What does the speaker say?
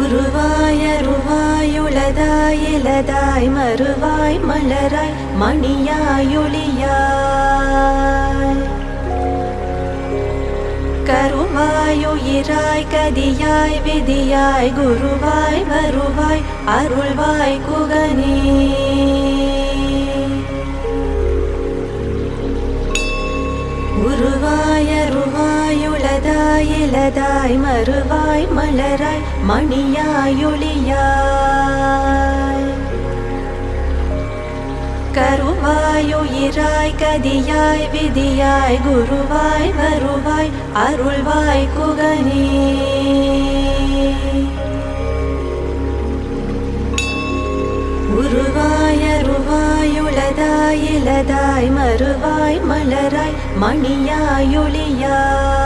உருவாய் அருவாய் உளதாய் இலதாய் மறுவாய் மலராய் மணியாய் ஒளியாய் கருவாய் உயிராய் கதியாய் விதியாய் குருவாய் வருவாய் அருள்வாய் குகனே. உருவாய் அருவாய் உளதாய் இலதாய் மறுவாய் மலராய் மணியாய் ஒளியாய் கருவாய் உயிராய் கதியாய் விதியாய் குருவாய் வருவாய் அருள்வாய் குகனே. உருவாய் அருவாய் உளதாய் இலதாய் மறுவாய் மலராய் மணியாய் ஒளியாய்